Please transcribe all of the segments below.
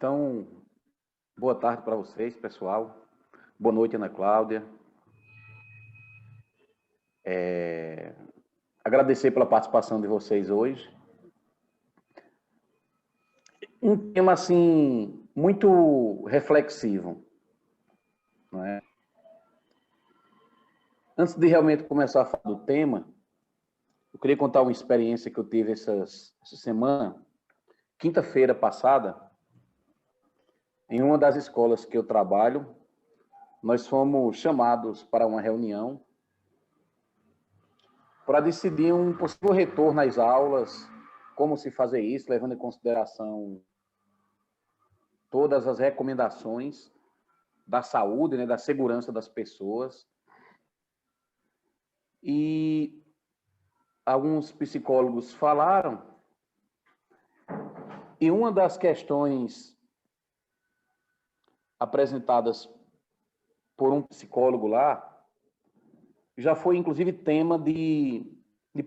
Então, boa tarde para vocês, pessoal. Boa noite, Ana Cláudia. Agradecer pela participação de vocês hoje. Um tema, assim, muito reflexivo, não é? Antes de realmente começar a falar do tema, eu queria contar uma experiência que eu tive essa semana, quinta-feira passada, em uma das escolas que eu trabalho. Nós fomos chamados para uma reunião para decidir um possível retorno às aulas, como se fazer isso, levando em consideração todas as recomendações da saúde, né, da segurança das pessoas. E alguns psicólogos falaram, e uma das questões apresentadas por um psicólogo lá, já foi inclusive tema de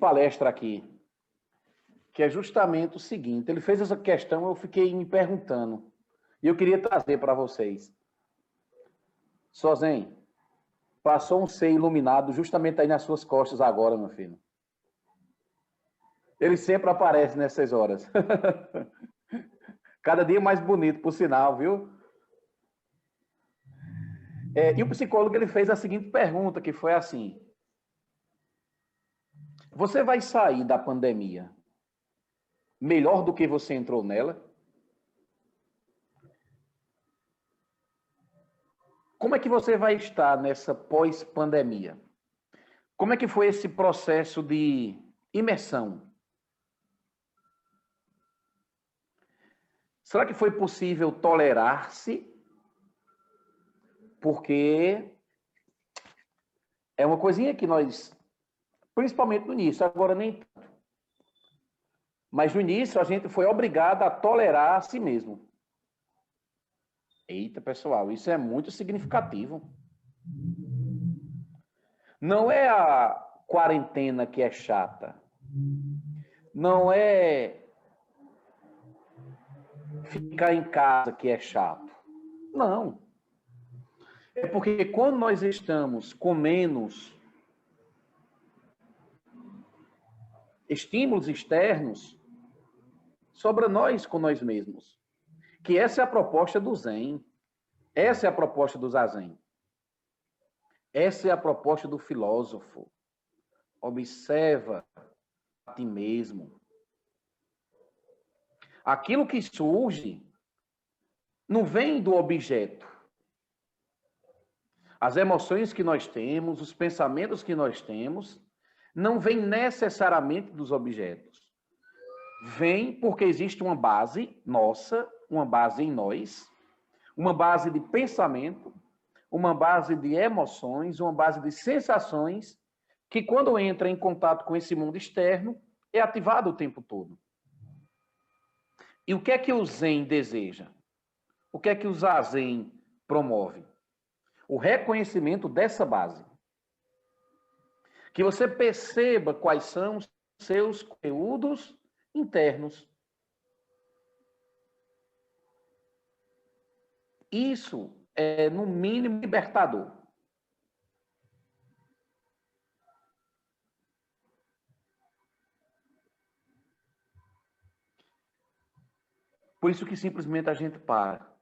palestra aqui, que é justamente o seguinte: ele fez essa questão, eu fiquei me perguntando, e eu queria trazer para vocês. Sozen, passou um ser iluminado justamente aí nas suas costas agora, meu filho. Ele sempre aparece nessas horas. Cada dia mais bonito, por sinal, viu? E o psicólogo ele fez a seguinte pergunta, que foi assim: você vai sair da pandemia melhor do que você entrou nela? Como é que você vai estar nessa pós-pandemia? Como é que foi esse processo de imersão? Será que foi possível tolerar-se? Porque é uma coisinha que nós, principalmente no início, agora nem tanto, mas no início a gente foi obrigado a tolerar a si mesmo. Eita, pessoal, isso é muito significativo. Não é a quarentena que é chata. Não é ficar em casa que é chato. Não. É porque quando nós estamos com menos estímulos externos, sobra nós com nós mesmos. Que essa é a proposta do Zen. Essa é a proposta do Zazen. Essa é a proposta do filósofo. Observa a ti mesmo. Aquilo que surge não vem do objeto. As emoções que nós temos, os pensamentos que nós temos, não vêm necessariamente dos objetos. Vem porque existe uma base nossa, uma base em nós, uma base de pensamento, uma base de emoções, uma base de sensações, que quando entra em contato com esse mundo externo, é ativado o tempo todo. E o que é que o Zen deseja? O que é que o Zazen promove? O reconhecimento dessa base. Que você perceba quais são os seus conteúdos internos. Isso é, no mínimo, libertador. Por isso que simplesmente a gente para.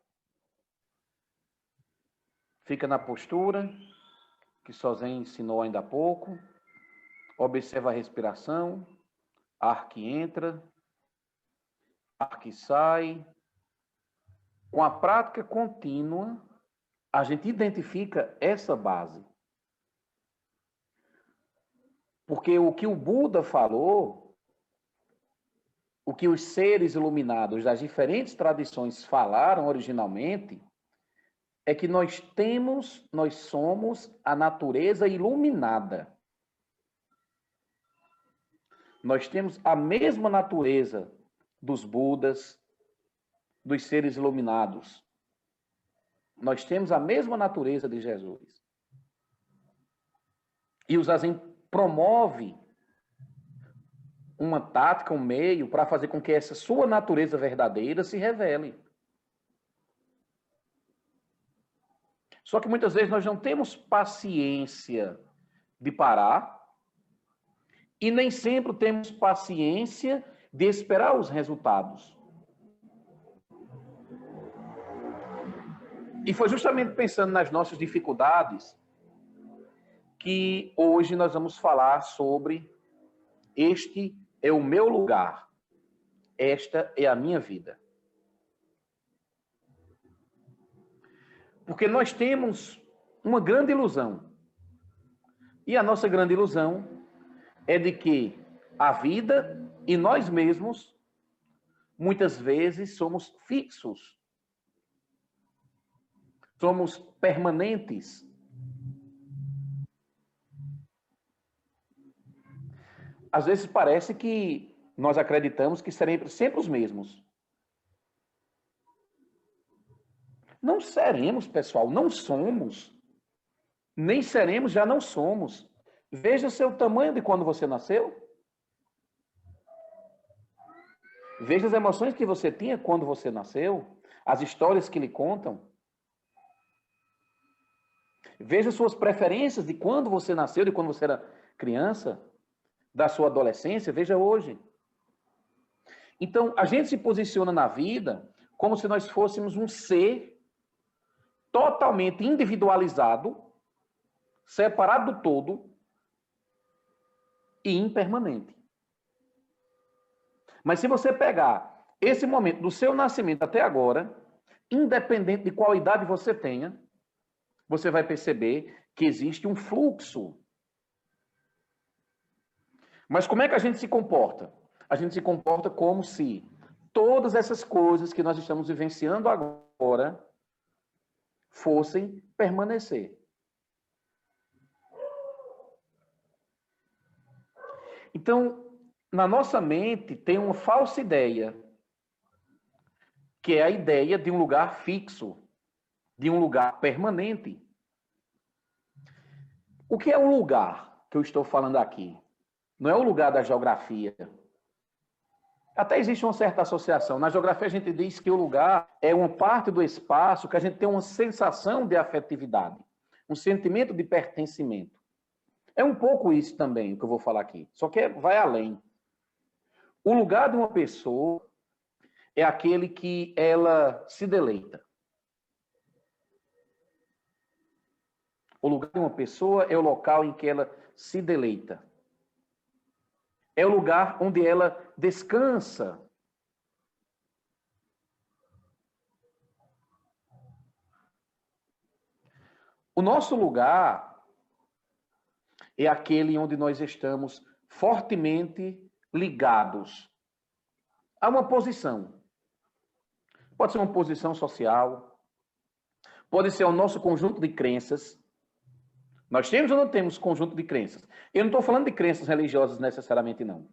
Fica na postura, que Sozen ensinou ainda há pouco. Observa a respiração, ar que entra, ar que sai. Com a prática contínua, a gente identifica essa base. Porque o que o Buda falou, o que os seres iluminados das diferentes tradições falaram originalmente, é que nós somos a natureza iluminada. Nós temos a mesma natureza dos Budas, dos seres iluminados. Nós temos a mesma natureza de Jesus. E o Zazen promove uma tática, um meio para fazer com que essa sua natureza verdadeira se revele. Só que muitas vezes nós não temos paciência de parar e nem sempre temos paciência de esperar os resultados. E foi justamente pensando nas nossas dificuldades que hoje nós vamos falar sobre este é o meu lugar, esta é a minha vida. Porque nós temos uma grande ilusão. E a nossa grande ilusão é de que a vida e nós mesmos, muitas vezes, somos fixos. Somos permanentes. Às vezes parece que nós acreditamos que seremos sempre os mesmos. Não seremos, pessoal, não somos. Nem seremos, já não somos. Veja o seu tamanho de quando você nasceu. Veja as emoções que você tinha quando você nasceu, as histórias que lhe contam. Veja suas preferências de quando você nasceu, de quando você era criança, da sua adolescência, veja hoje. Então, a gente se posiciona na vida como se nós fôssemos um ser totalmente individualizado, separado do todo e impermanente. Mas se você pegar esse momento do seu nascimento até agora, independente de qual idade você tenha, você vai perceber que existe um fluxo. Mas como é que a gente se comporta? A gente se comporta como se todas essas coisas que nós estamos vivenciando agora fossem permanecer. Então, na nossa mente tem uma falsa ideia, que é a ideia de um lugar fixo, de um lugar permanente. O que é um lugar que eu estou falando aqui? Não é o lugar da geografia. Até existe uma certa associação. Na geografia a gente diz que o lugar é uma parte do espaço que a gente tem uma sensação de afetividade, um sentimento de pertencimento. É um pouco isso também o que eu vou falar aqui, só que vai além. O lugar de uma pessoa é aquele que ela se deleita. O lugar de uma pessoa é o local em que ela se deleita. É o lugar onde ela descansa. O nosso lugar é aquele onde nós estamos fortemente ligados a uma posição. Pode ser uma posição social, pode ser o nosso conjunto de crenças. Nós temos ou não temos conjunto de crenças? Eu não estou falando de crenças religiosas necessariamente, não.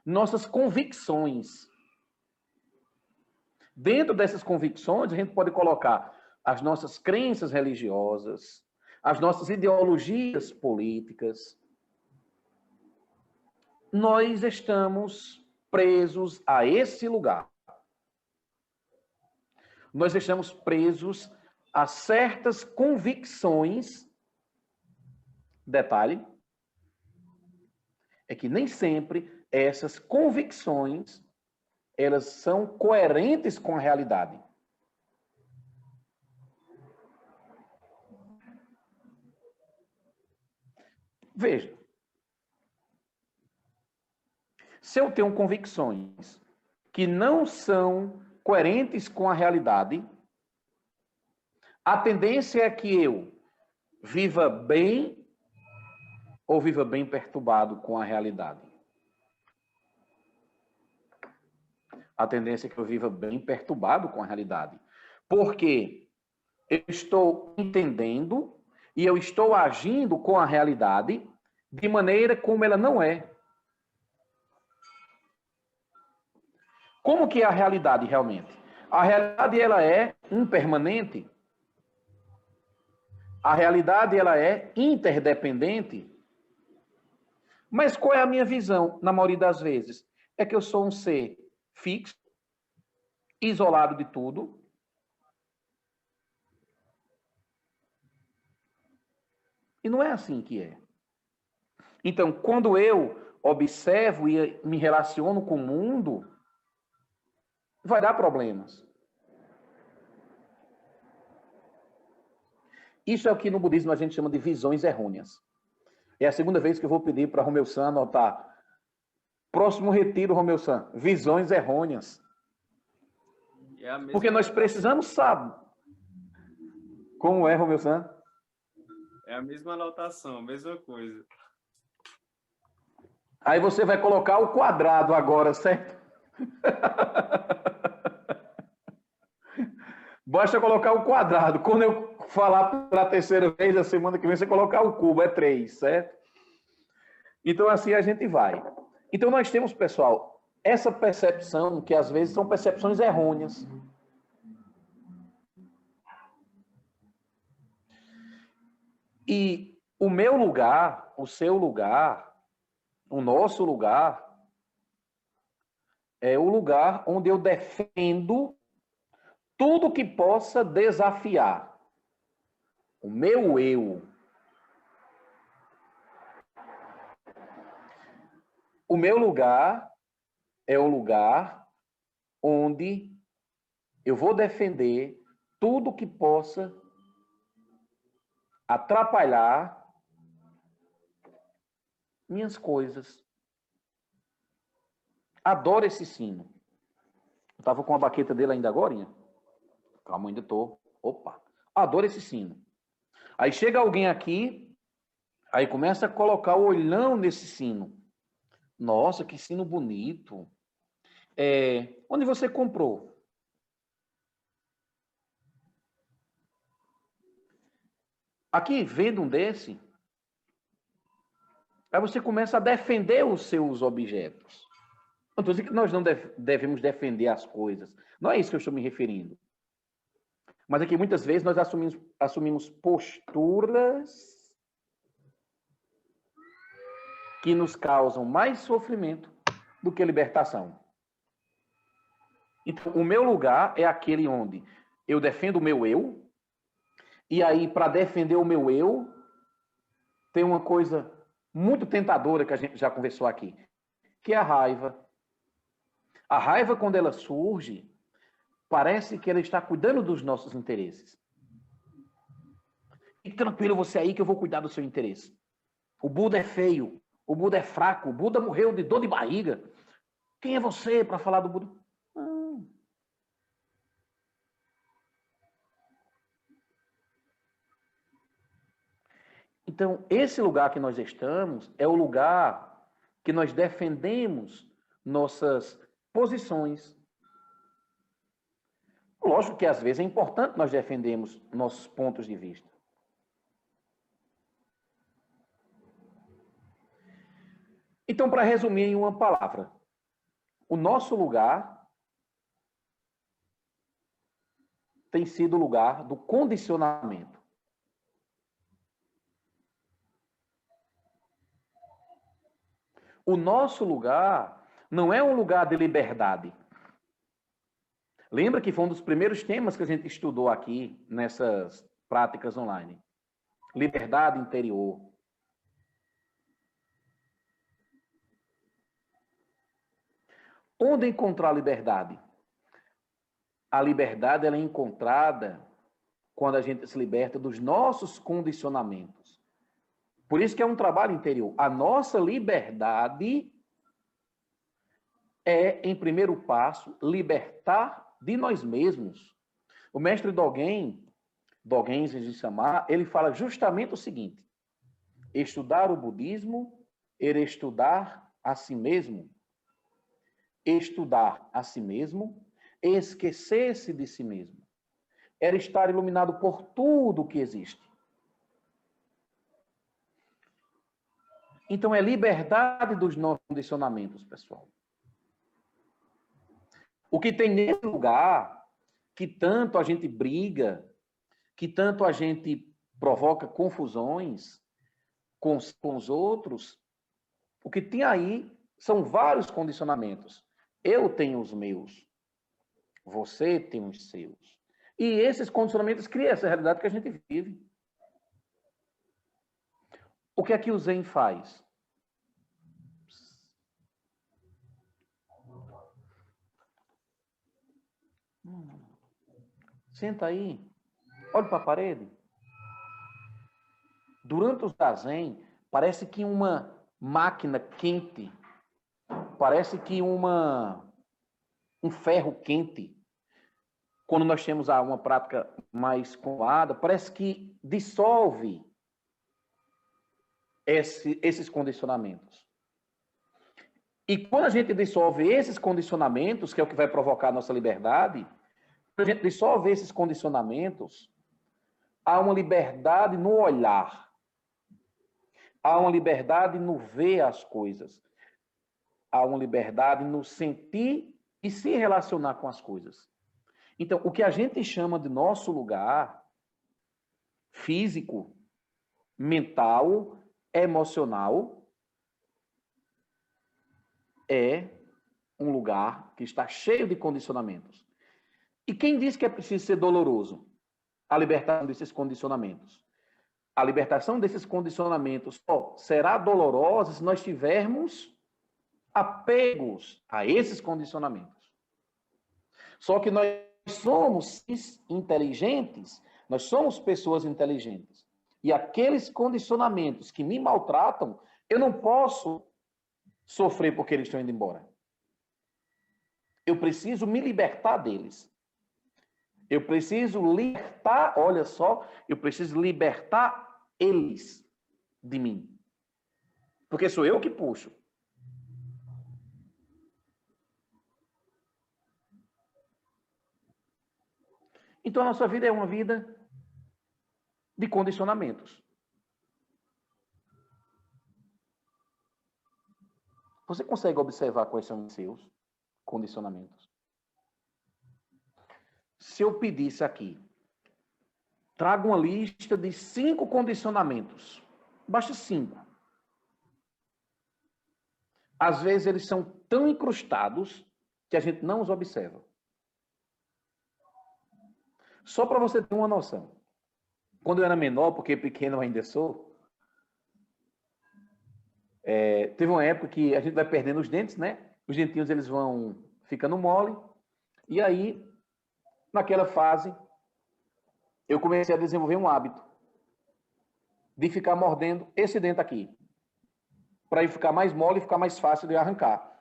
Nossas convicções. Dentro dessas convicções, a gente pode colocar as nossas crenças religiosas, as nossas ideologias políticas. Nós estamos presos a esse lugar. Nós estamos presos a certas convicções. Detalhe, é que nem sempre essas convicções elas são coerentes com a realidade. Veja, se eu tenho convicções que não são coerentes com a realidade, a tendência é que eu viva bem ou viva bem perturbado com a realidade. A tendência é que eu viva bem perturbado com a realidade. Porque eu estou entendendo e eu estou agindo com a realidade de maneira como ela não é. Como que é a realidade realmente? A realidade ela é impermanente. A realidade ela é interdependente. Mas qual é a minha visão, na maioria das vezes? É que eu sou um ser fixo, isolado de tudo. E não é assim que é. Então, quando eu observo e me relaciono com o mundo, vai dar problemas. Isso é o que no budismo a gente chama de visões errôneas. É a segunda vez que eu vou pedir para Romeu San anotar. Próximo retiro, Romeu San, visões errôneas. Porque nós precisamos saber. Como é, Romeu San? É a mesma anotação, a mesma coisa. Aí você vai colocar o quadrado agora, certo? Basta colocar o quadrado. Quando eu falar pela terceira vez, a semana que vem, você colocar o cubo, é 3, certo? Então, assim a gente vai. Então, nós temos, pessoal, essa percepção, que às vezes são percepções errôneas. E o meu lugar, o seu lugar, o nosso lugar, é o lugar onde eu defendo tudo que possa desafiar o meu eu. O meu lugar é o lugar onde eu vou defender tudo que possa atrapalhar minhas coisas. Adoro esse sino. Eu estava com a baqueta dele ainda agora. Calma, ainda estou. Opa. Adoro esse sino. Aí chega alguém aqui, aí começa a colocar o olhão nesse sino. Nossa, que sino bonito. Onde você comprou? Aqui, vendo um desse, aí você começa a defender os seus objetos. Não estou dizendo que nós não devemos defender as coisas. Não é isso que eu estou me referindo. Mas é que muitas vezes nós assumimos posturas que nos causam mais sofrimento do que libertação. Então, o meu lugar é aquele onde eu defendo o meu eu, e aí, para defender o meu eu, tem uma coisa muito tentadora que a gente já conversou aqui, que é a raiva. A raiva, quando ela surge, parece que ela está cuidando dos nossos interesses. Fique tranquilo você aí que eu vou cuidar do seu interesse. O Buda é feio, o Buda é fraco, o Buda morreu de dor de barriga. Quem é você para falar do Buda? Não. Então, esse lugar que nós estamos é o lugar que nós defendemos nossas posições. Lógico que às vezes é importante nós defendermos nossos pontos de vista. Então, para resumir em uma palavra, o nosso lugar tem sido o lugar do condicionamento. O nosso lugar não é um lugar de liberdade. Lembra que foi um dos primeiros temas que a gente estudou aqui nessas práticas online. Liberdade interior. Onde encontrar liberdade? A liberdade ela é encontrada quando a gente se liberta dos nossos condicionamentos. Por isso que é um trabalho interior. A nossa liberdade é, em primeiro passo, libertar de nós mesmos. O mestre Dogen Zenji-sama, ele fala justamente o seguinte: estudar o budismo era estudar a si mesmo. Estudar a si mesmo, esquecer-se de si mesmo. Era estar iluminado por tudo que existe. Então, é liberdade dos nossos condicionamentos, pessoal. O que tem nesse lugar, que tanto a gente briga, que tanto a gente provoca confusões com os outros, o que tem aí são vários condicionamentos. Eu tenho os meus, você tem os seus. E esses condicionamentos criam essa realidade que a gente vive. O que é que o Zen faz? Senta aí, olha para a parede. Durante o zazen, parece que uma máquina quente, parece que um ferro quente, quando nós temos uma prática mais controlada, parece que dissolve esses condicionamentos. E quando a gente dissolve esses condicionamentos, que é o que vai provocar a nossa liberdade, quando a gente dissolve esses condicionamentos, há uma liberdade no olhar, há uma liberdade no ver as coisas, há uma liberdade no sentir e se relacionar com as coisas. Então, o que a gente chama de nosso lugar físico, mental, emocional, é um lugar que está cheio de condicionamentos. E quem diz que é preciso ser doloroso? A libertação desses condicionamentos. A libertação desses condicionamentos só será dolorosa se nós tivermos apegos a esses condicionamentos. Só que nós somos inteligentes, nós somos pessoas inteligentes. E aqueles condicionamentos que me maltratam, eu não posso sofrer porque eles estão indo embora. Eu preciso me libertar deles. Eu preciso libertar, olha só, eu preciso libertar eles de mim. Porque sou eu que puxo. Então a nossa vida é uma vida de condicionamentos. Você consegue observar quais são os seus condicionamentos? Se eu pedisse aqui, traga uma lista de 5 condicionamentos. Basta 5. Às vezes eles são tão incrustados que a gente não os observa. Só para você ter uma noção. Quando eu era menor, porque pequeno eu ainda sou, teve uma época que a gente vai perdendo os dentes, né? Os dentinhos eles vão ficando mole. E aí, naquela fase, eu comecei a desenvolver um hábito de ficar mordendo esse dente aqui, para ele ficar mais mole e ficar mais fácil de arrancar.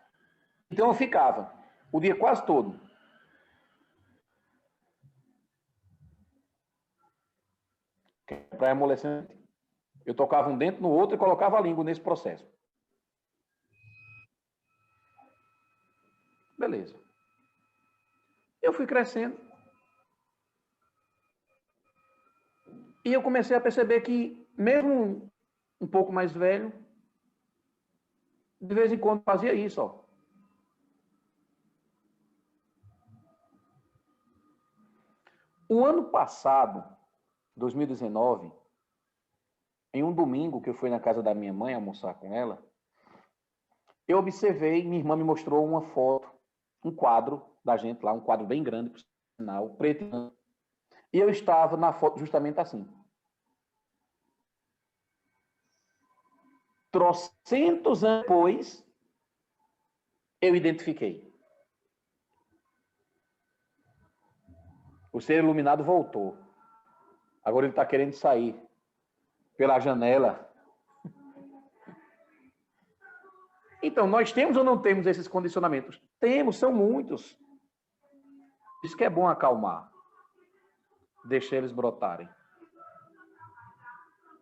Então eu ficava o dia quase todo para amolecer. Eu tocava um dente no outro e colocava a língua nesse processo. Beleza. Eu fui crescendo. E eu comecei a perceber que, mesmo um pouco mais velho, de vez em quando fazia isso, ó. O ano passado, 2019, em um domingo que eu fui na casa da minha mãe almoçar com ela, eu observei, minha irmã me mostrou uma foto, um quadro da gente lá, um quadro bem grande, por sinal, preto e branco. E eu estava na foto justamente assim. Trocentos anos depois, eu identifiquei. O ser iluminado voltou. Agora ele está querendo sair pela janela. Então, nós temos ou não temos esses condicionamentos? Temos, são muitos. Isso que é bom acalmar. Deixar eles brotarem.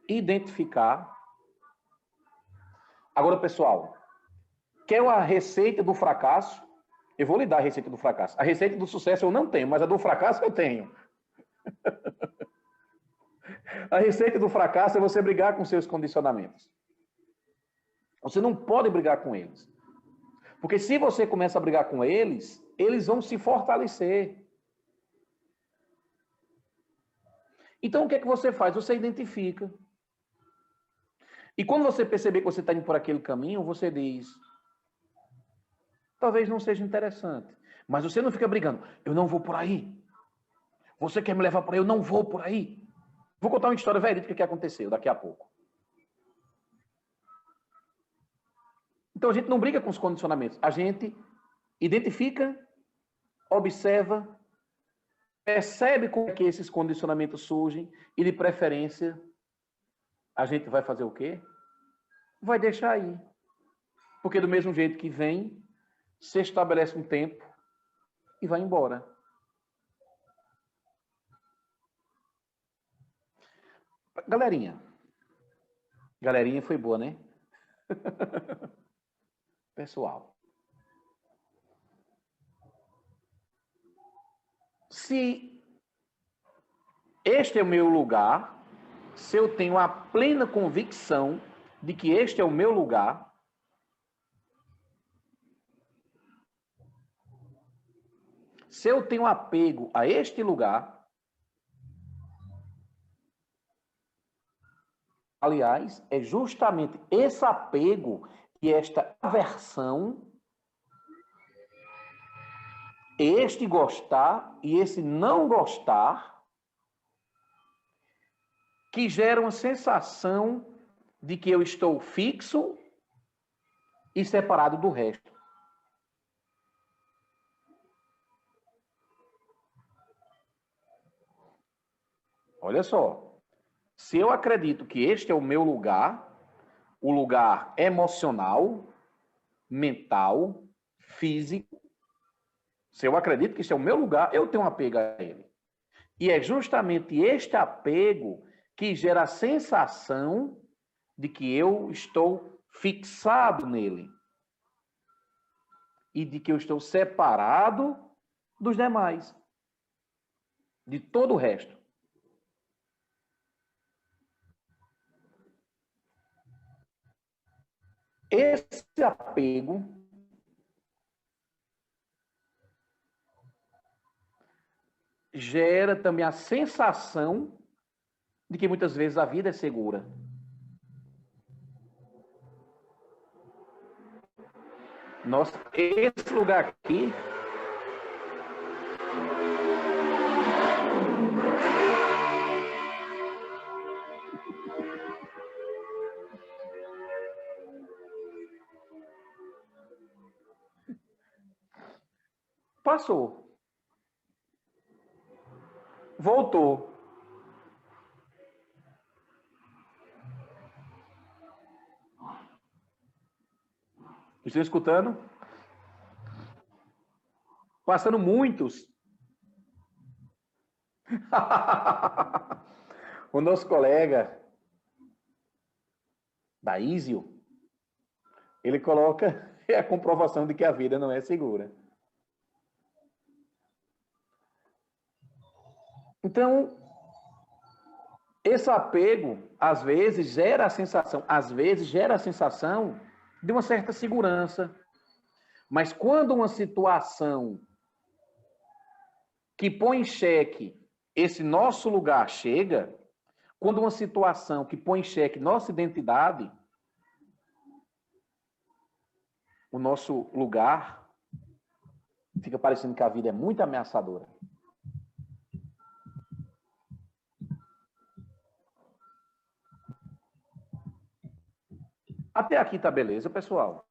Identificar. Agora, pessoal, quer a receita do fracasso? Eu vou lhe dar a receita do fracasso. A receita do sucesso eu não tenho, mas a do fracasso eu tenho. A receita do fracasso é você brigar com seus condicionamentos. Você não pode brigar com eles. Porque se você começa a brigar com eles, eles vão se fortalecer. Então, o que é que você faz? Você identifica. E quando você perceber que você está indo por aquele caminho, você diz, talvez não seja interessante. Mas você não fica brigando. Eu não vou por aí. Você quer me levar por aí? Eu não vou por aí. Vou contar uma história verídica que aconteceu daqui a pouco. Então a gente não briga com os condicionamentos. A gente identifica, observa, percebe como é que esses condicionamentos surgem e, de preferência, a gente vai fazer o quê? Vai deixar aí. Porque do mesmo jeito que vem, se estabelece um tempo e vai embora. Galerinha. Galerinha foi boa, né? Pessoal. Se este é o meu lugar, se eu tenho a plena convicção de que este é o meu lugar, se eu tenho apego a este lugar, aliás, é justamente esse apego e esta aversão, este gostar e esse não gostar, que gera uma sensação de que eu estou fixo e separado do resto. Olha só, se eu acredito que este é o meu lugar, o lugar emocional, mental, físico, se eu acredito que este é o meu lugar, eu tenho um apego a ele. E é justamente este apego que gera a sensação de que eu estou fixado nele. E de que eu estou separado dos demais. De todo o resto. Esse apego gera também a sensação de que muitas vezes a vida é segura. Nossa, esse lugar aqui passou. Voltou. Estão escutando? Passando muitos. O nosso colega Daísio, ele coloca a comprovação de que a vida não é segura. Então, esse apego, às vezes, gera a sensação de uma certa segurança. Mas quando uma situação que põe em xeque esse nosso lugar chega, quando uma situação que põe em xeque nossa identidade, o nosso lugar, fica parecendo que a vida é muito ameaçadora. Até aqui tá beleza, pessoal?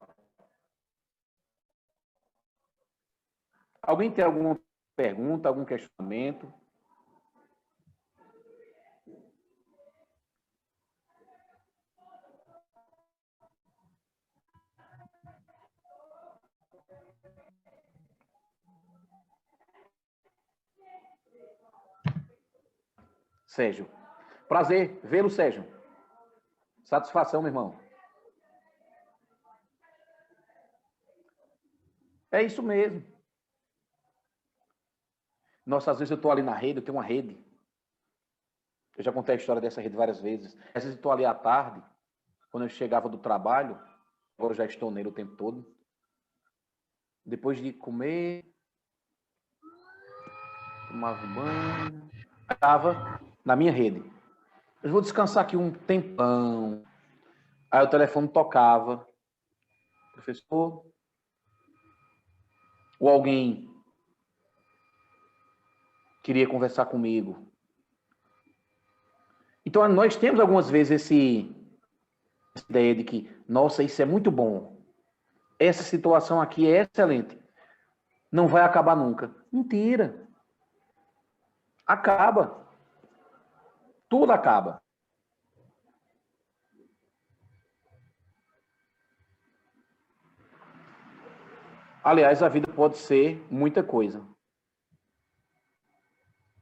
Alguém tem alguma pergunta, algum questionamento? Sérgio. Prazer vê-lo, Sérgio. Satisfação, meu irmão. É isso mesmo. Nossa, às vezes eu estou ali na rede, eu tenho uma rede. Eu já contei a história dessa rede várias vezes. Às vezes eu estou ali à tarde, quando eu chegava do trabalho, agora eu já estou nele o tempo todo. Depois de comer, tomava banho, estava na minha rede. Eu vou descansar aqui um tempão. Aí o telefone tocava. Professor, ou alguém queria conversar comigo. Então, nós temos algumas vezes essa ideia de que, nossa, isso é muito bom. essa situação aqui é excelente. Não vai acabar nunca. Mentira. Acaba. Tudo acaba. Aliás, a vida pode ser muita coisa.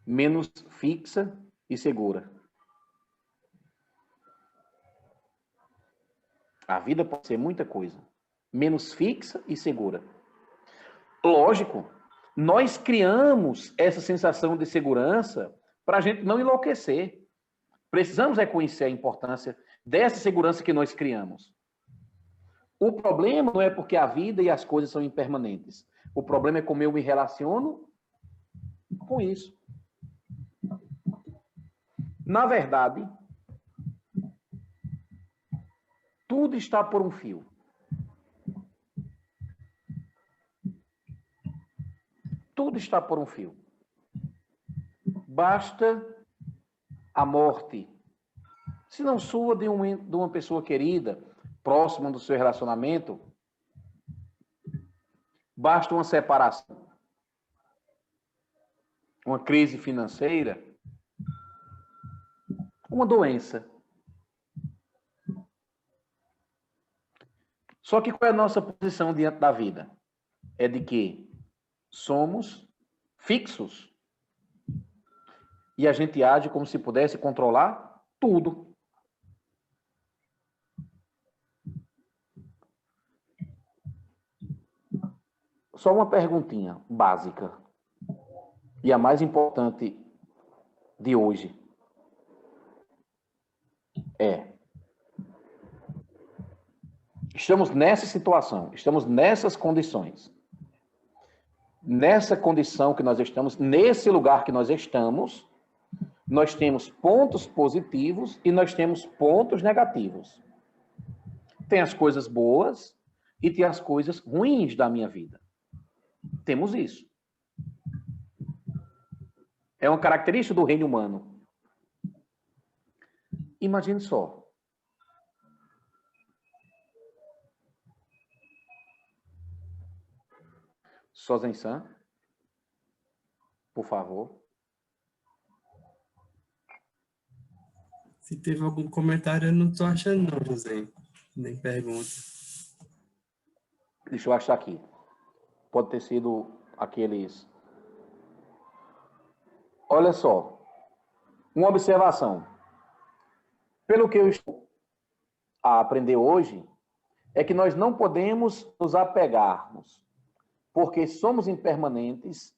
Menos fixa e segura. A vida pode ser muita coisa. Menos fixa e segura. Lógico, nós criamos essa sensação de segurança para a gente não enlouquecer. Precisamos reconhecer a importância dessa segurança que nós criamos. O problema não é porque a vida e as coisas são impermanentes. O problema é como eu me relaciono com isso. Na verdade, tudo está por um fio. Tudo está por um fio. Basta a morte, se não sua, de uma pessoa querida, próxima do seu relacionamento, basta uma separação, uma crise financeira, uma doença. Só que qual é a nossa posição diante da vida? É de que somos fixos. E a gente age como se pudesse controlar tudo. Só uma perguntinha básica. E a mais importante de hoje. Estamos nessa situação, estamos nessas condições. Nessa condição que nós estamos, nesse lugar que nós estamos, nós temos pontos positivos e nós temos pontos negativos. Tem as coisas boas e tem as coisas ruins da minha vida. Temos isso. É uma característica do reino humano. Imagine só. Sozen-san, por favor. Se teve algum comentário, eu não estou achando não, José. Nem pergunta. Deixa eu achar aqui. Pode ter sido aqueles... Olha só. Uma observação. Pelo que eu estou a aprender hoje, é que nós não podemos nos apegarmos, porque somos impermanentes,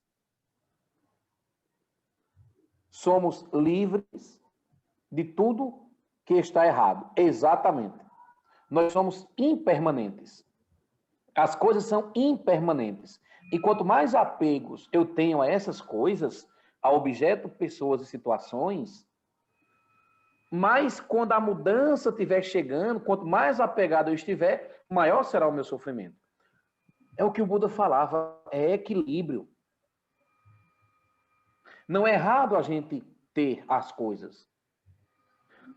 somos livres de tudo que está errado. Exatamente. Nós somos impermanentes. As coisas são impermanentes. E quanto mais apegos eu tenho a essas coisas, a objetos, pessoas e situações, mais quando a mudança estiver chegando, quanto mais apegado eu estiver, maior será o meu sofrimento. É o que o Buda falava, é equilíbrio. Não é errado a gente ter as coisas.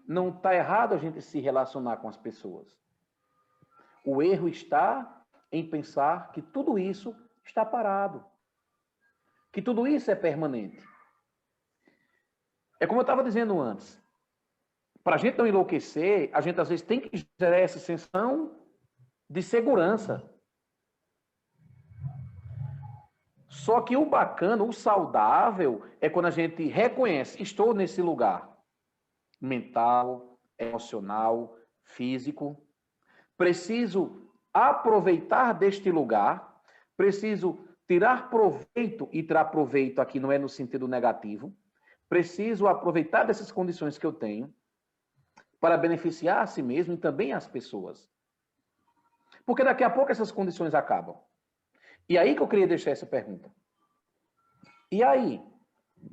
Não está errado a gente se relacionar com as pessoas. O erro está em pensar que tudo isso está parado. Que tudo isso é permanente. É como eu estava dizendo antes. Para a gente não enlouquecer, a gente às vezes tem que gerar essa sensação de segurança. Só que o bacana, o saudável, é quando a gente reconhece, estou nesse lugar mental, emocional, físico. Preciso aproveitar deste lugar, preciso tirar proveito, e tirar proveito aqui não é no sentido negativo, preciso aproveitar dessas condições que eu tenho para beneficiar a si mesmo e também as pessoas. Porque daqui a pouco essas condições acabam. E aí que eu queria deixar essa pergunta. E aí,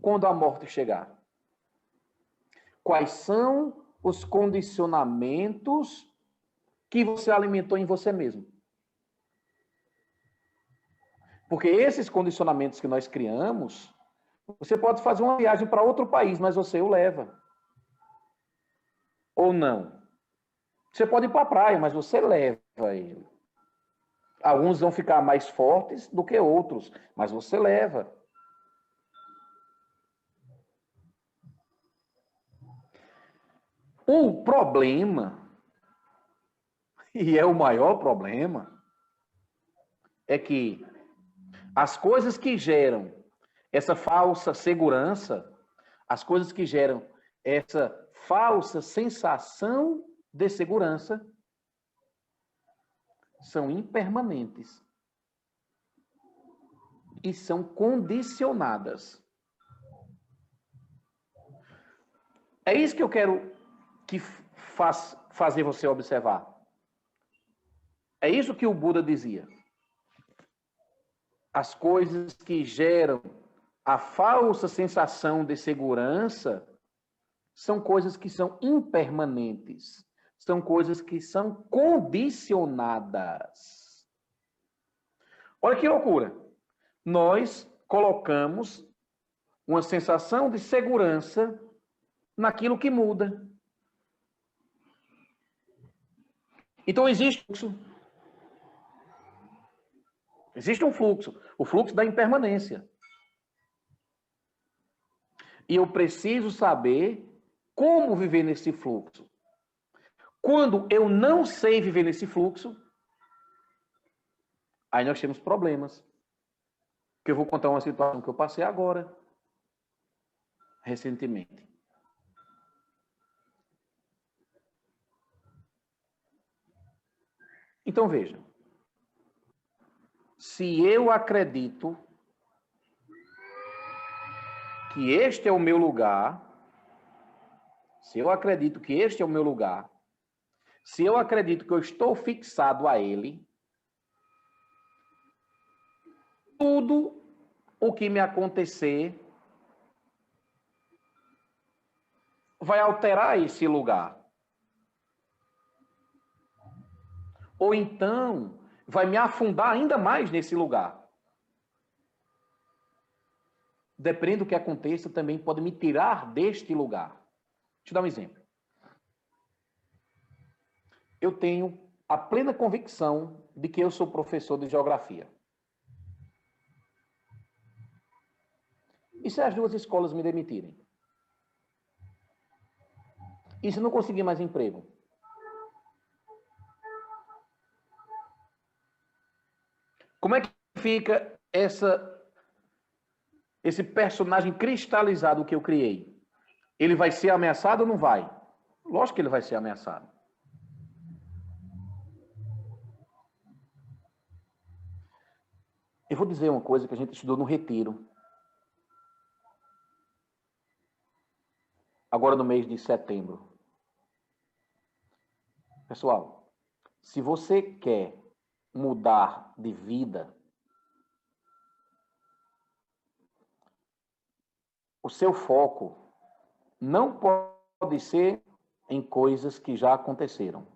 quando a morte chegar? Quais são os condicionamentos que você alimentou em você mesmo? Porque esses condicionamentos que nós criamos, você pode fazer uma viagem para outro país, mas você o leva. Ou não. Você pode ir para a praia, mas você leva ele. Alguns vão ficar mais fortes do que outros, mas você leva. O problema, e é o maior problema, é que as coisas que geram essa falsa segurança, as coisas que geram essa falsa sensação de segurança, são impermanentes e são condicionadas. É isso que eu quero fazer você observar. É isso que o Buda dizia. As coisas que geram a falsa sensação de segurança são coisas que são impermanentes. São coisas que são condicionadas. Olha que loucura. Nós colocamos uma sensação de segurança naquilo que muda. Então existe fluxo. Existe um fluxo. O fluxo da impermanência. E eu preciso saber como viver nesse fluxo. Quando eu não sei viver nesse fluxo, aí nós temos problemas. Que eu vou contar uma situação que eu passei agora, recentemente. Então veja, se eu acredito que este é o meu lugar, se eu acredito que este é o meu lugar, se eu acredito que eu estou fixado a ele, tudo o que me acontecer vai alterar esse lugar. Ou então, vai me afundar ainda mais nesse lugar. Dependendo do que aconteça, também pode me tirar deste lugar. Deixa eu dar um exemplo. Eu tenho a plena convicção de que eu sou professor de geografia. E se as duas escolas me demitirem? E se eu não conseguir mais emprego? Como é que fica esse personagem cristalizado que eu criei? Ele vai ser ameaçado ou não vai? Lógico que ele vai ser ameaçado. Eu vou dizer uma coisa que a gente estudou no retiro. Agora no mês de setembro. Pessoal, se você quer mudar de vida, o seu foco não pode ser em coisas que já aconteceram.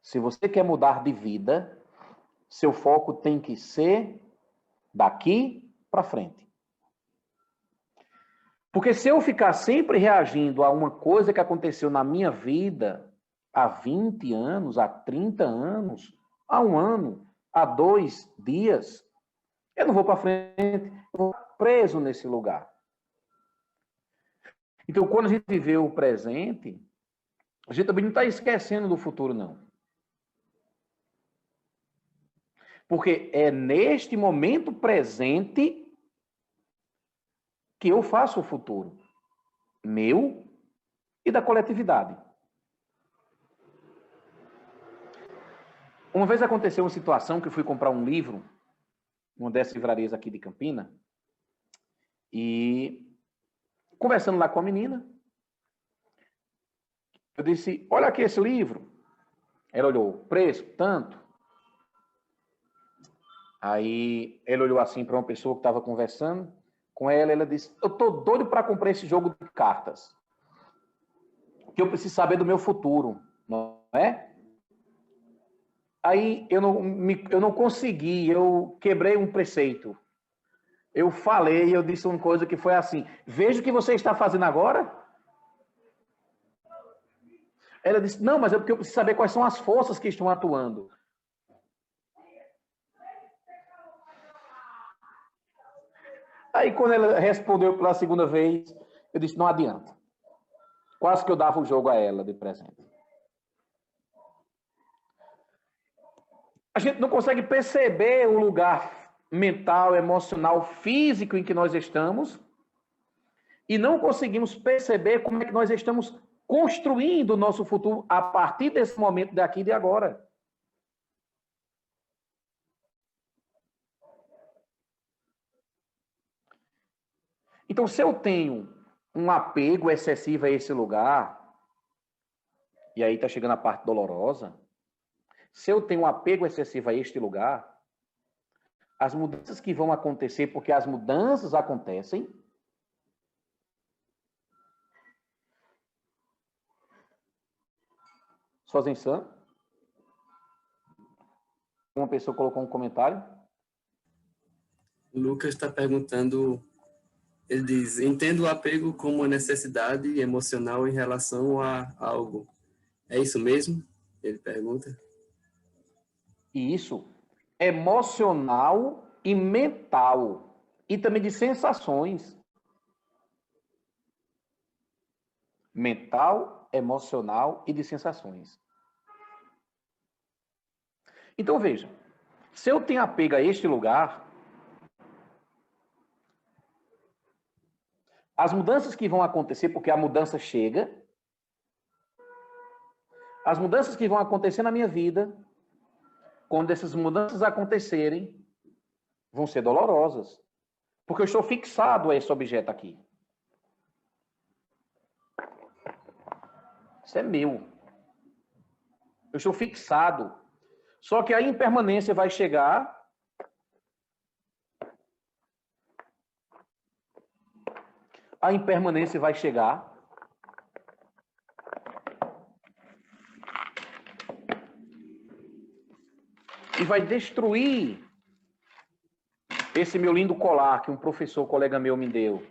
Se você quer mudar de vida, seu foco tem que ser daqui para frente. Porque se eu ficar sempre reagindo a uma coisa que aconteceu na minha vida há 20 anos, há 30 anos, há um ano, há 2 dias, eu não vou para frente, eu vou preso nesse lugar. Então, quando a gente vê o presente, a gente também não está esquecendo do futuro, não. Porque é neste momento presente que eu faço o futuro. Meu e da coletividade. Uma vez aconteceu uma situação que eu fui comprar um livro, uma dessas livrarias aqui de Campina, e conversando lá com a menina, eu disse, olha aqui esse livro. Ela olhou, preço, tanto. Aí ele olhou assim para uma pessoa que estava conversando com ela, ela disse, eu tô doido para comprar esse jogo de cartas. Que eu preciso saber do meu futuro, não é? Aí eu não consegui, eu quebrei um preceito. Eu falei, eu disse uma coisa que foi assim, veja o que você está fazendo agora. Ela disse, não, mas é porque eu preciso saber quais são as forças que estão atuando. Aí, quando ela respondeu pela segunda vez, eu disse, não adianta. Quase que eu dava o jogo a ela de presente. A gente não consegue perceber o lugar mental, emocional, físico em que nós estamos e não conseguimos perceber como é que nós estamos construindo o nosso futuro a partir desse momento daqui e de agora. Então, se eu tenho um apego excessivo a esse lugar, e aí está chegando a parte dolorosa, se eu tenho um apego excessivo a este lugar, as mudanças que vão acontecer, porque as mudanças acontecem, sozinho Sam? Uma pessoa colocou um comentário. O Lucas está perguntando, ele diz, entendo o apego como uma necessidade emocional em relação a algo. É isso mesmo? Ele pergunta. E isso, emocional e mental, e também de sensações. Mental, emocional e de sensações. Então, veja, se eu tenho apego a este lugar, as mudanças que vão acontecer, porque a mudança chega, as mudanças que vão acontecer na minha vida, quando essas mudanças acontecerem, vão ser dolorosas. Porque eu estou fixado a esse objeto aqui. Isso é meu. Eu estou fixado. Só que a impermanência vai chegar. A impermanência vai chegar. E vai destruir esse meu lindo colar que um professor, colega meu, me deu.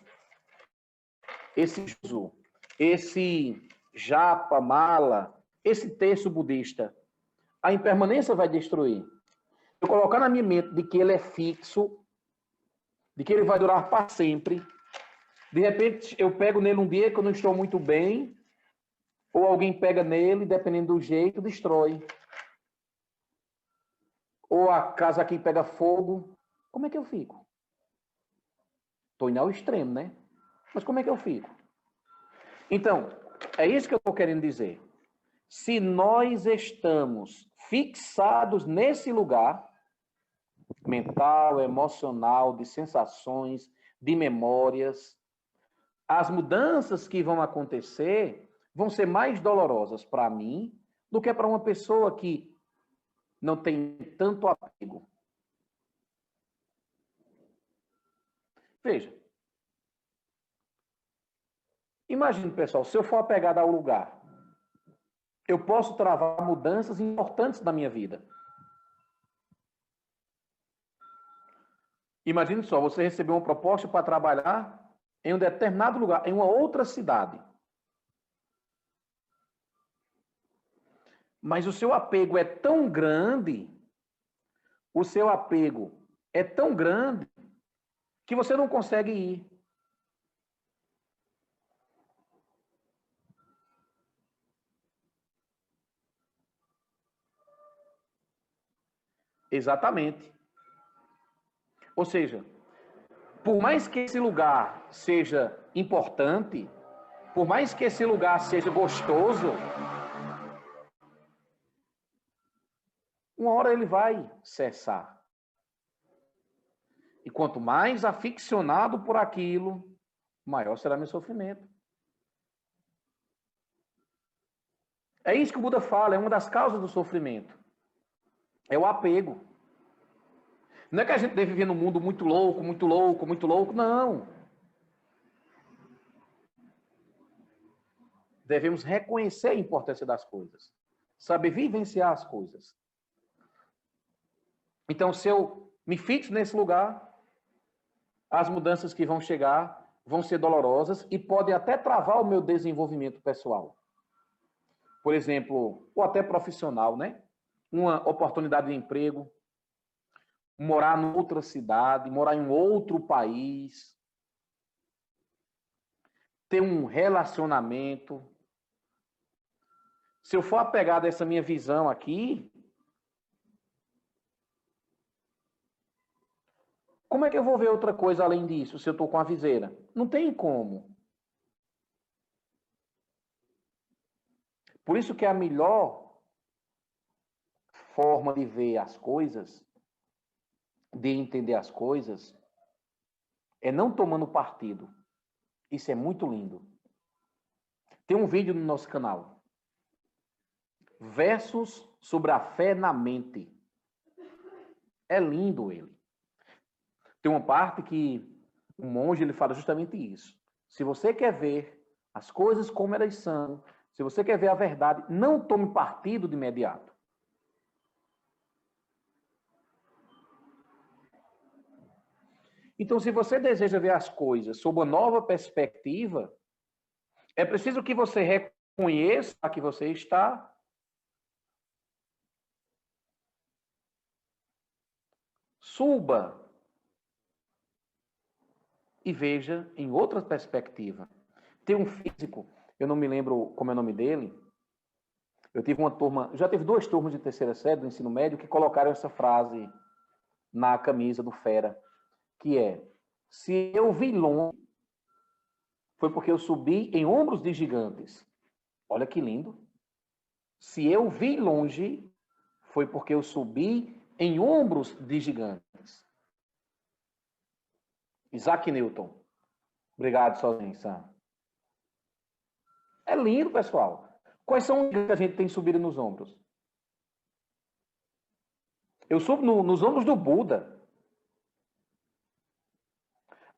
Esse juzo, esse japa, mala, esse terço budista. A impermanência vai destruir. Eu colocar na minha mente de que ele é fixo, de que ele vai durar para sempre. De repente, eu pego nele um dia que eu não estou muito bem, ou alguém pega nele, dependendo do jeito, destrói. Ou a casa aqui pega fogo. Como é que eu fico? Estou indo ao extremo, né? Mas como é que eu fico? Então, é isso que eu estou querendo dizer. Se nós estamos fixados nesse lugar, mental, emocional, de sensações, de memórias, as mudanças que vão acontecer vão ser mais dolorosas para mim do que para uma pessoa que não tem tanto apego. Veja. Imagine, pessoal, se eu for apegado ao lugar, eu posso travar mudanças importantes na minha vida. Imagine só, você recebeu uma proposta para trabalhar em um determinado lugar, em uma outra cidade. Mas o seu apego é tão grande, que você não consegue ir. Exatamente. Ou seja, por mais que esse lugar seja importante, por mais que esse lugar seja gostoso, uma hora ele vai cessar. E quanto mais aficionado por aquilo, maior será meu sofrimento. É isso que o Buda fala, é uma das causas do sofrimento. É o apego. Não é que a gente deve viver num mundo muito louco, muito louco, muito louco, não. Devemos reconhecer a importância das coisas. Saber vivenciar as coisas. Então, se eu me fixo nesse lugar, as mudanças que vão chegar vão ser dolorosas e podem até travar o meu desenvolvimento pessoal. Por exemplo, ou até profissional, né? Uma oportunidade de emprego, morar em outra cidade, morar em outro país, ter um relacionamento. Se eu for apegado a essa minha visão aqui, como é que eu vou ver outra coisa além disso, se eu estou com a viseira? Não tem como. Por isso que a melhor forma de ver as coisas, de entender as coisas, é não tomando partido. Isso é muito lindo. Tem um vídeo no nosso canal. Versos sobre a fé na mente. É lindo ele. Tem uma parte que o monge ele fala justamente isso. Se você quer ver as coisas como elas são, se você quer ver a verdade, não tome partido de imediato. Então, se você deseja ver as coisas sob uma nova perspectiva, é preciso que você reconheça que você está. Suba e veja em outra perspectiva. Tem um físico, eu não me lembro como é o nome dele. Eu tive uma turma, já teve 2 turmas de terceira série do ensino médio que colocaram essa frase na camisa do Fera, que é: se eu vi longe, foi porque eu subi em ombros de gigantes. Olha que lindo. Se eu vi longe, foi porque eu subi em ombros de gigantes. Isaac Newton. Obrigado, sozinho, Sam. É lindo, pessoal. Quais são os que a gente tem subido nos ombros? Eu subo nos ombros do Buda.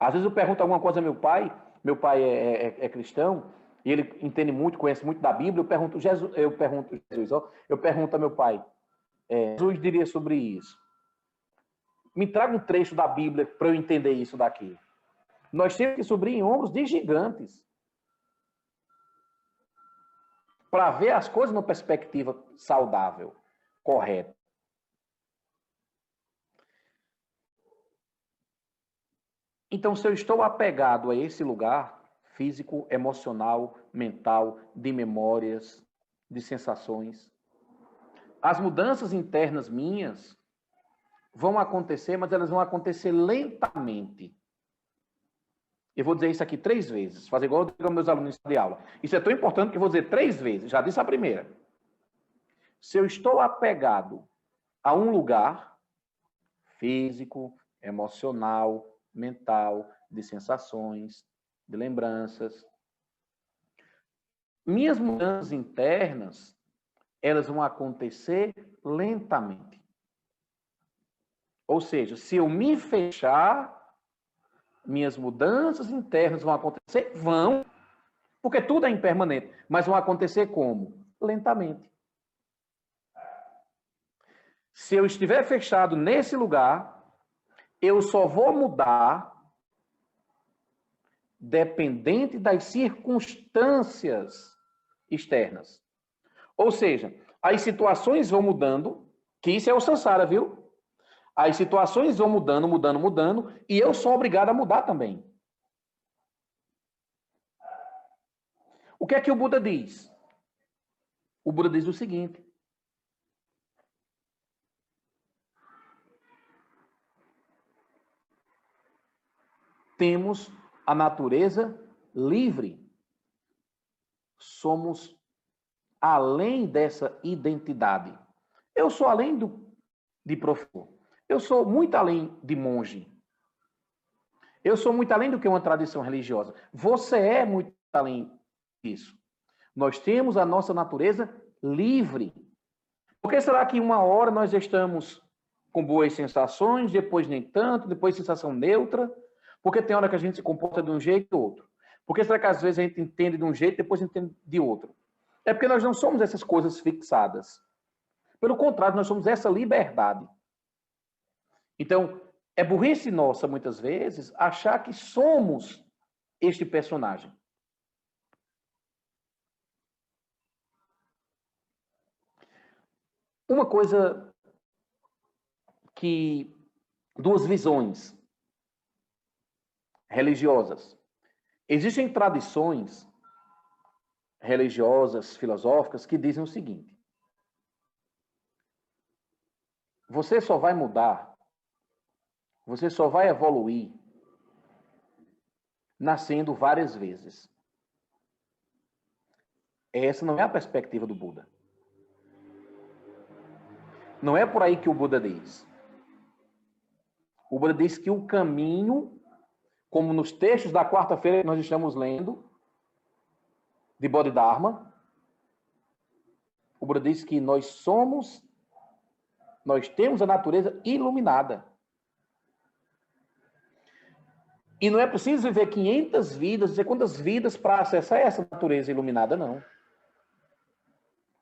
Às vezes eu pergunto alguma coisa ao meu pai. Meu pai é cristão e ele entende muito, conhece muito da Bíblia. Eu pergunto a meu pai, Jesus diria sobre isso. Me traga um trecho da Bíblia para eu entender isso daqui. Nós temos que subir em ombros de gigantes para ver as coisas numa perspectiva saudável, correta. Então, se eu estou apegado a esse lugar físico, emocional, mental, de memórias, de sensações, as mudanças internas minhas vão acontecer, mas elas vão acontecer lentamente. Eu vou dizer isso aqui 3 vezes, fazer igual eu digo aos meus alunos de aula. Isso é tão importante que eu vou dizer 3 vezes. Já disse a primeira. Se eu estou apegado a um lugar físico, emocional, mental, de sensações, de lembranças, minhas mudanças internas, elas vão acontecer lentamente. Ou seja, se eu me fechar, minhas mudanças internas vão acontecer? Vão, porque tudo é impermanente, mas vão acontecer como? Lentamente. Se eu estiver fechado nesse lugar, eu só vou mudar dependente das circunstâncias externas. Ou seja, as situações vão mudando, que isso é o samsara, viu? As situações vão mudando, mudando, mudando, e eu sou obrigado a mudar também. O que é que o Buda diz? O Buda diz o seguinte: temos a natureza livre. Somos além dessa identidade. Eu sou além de professor. Eu sou muito além de monge. Eu sou muito além do que uma tradição religiosa. Você é muito além disso. Nós temos a nossa natureza livre. Por que será que uma hora nós estamos com boas sensações, depois nem tanto, depois sensação neutra? Porque tem hora que a gente se comporta de um jeito ou outro. Por que será que às vezes a gente entende de um jeito, depois entende de outro? É porque nós não somos essas coisas fixadas. Pelo contrário, nós somos essa liberdade. Então, é burrice nossa, muitas vezes, achar que somos este personagem. Uma coisa que duas visões religiosas. Existem tradições religiosas, filosóficas, que dizem o seguinte: você só vai mudar, você só vai evoluir nascendo várias vezes. Essa não é a perspectiva do Buda. Não é por aí que o Buda diz. O Buda diz que o caminho, como nos textos da quarta-feira que nós estamos lendo, de Bodhidharma, o Buda diz que nós temos a natureza iluminada. E não é preciso viver 500 vidas, dizer quantas vidas para acessar essa natureza iluminada, não.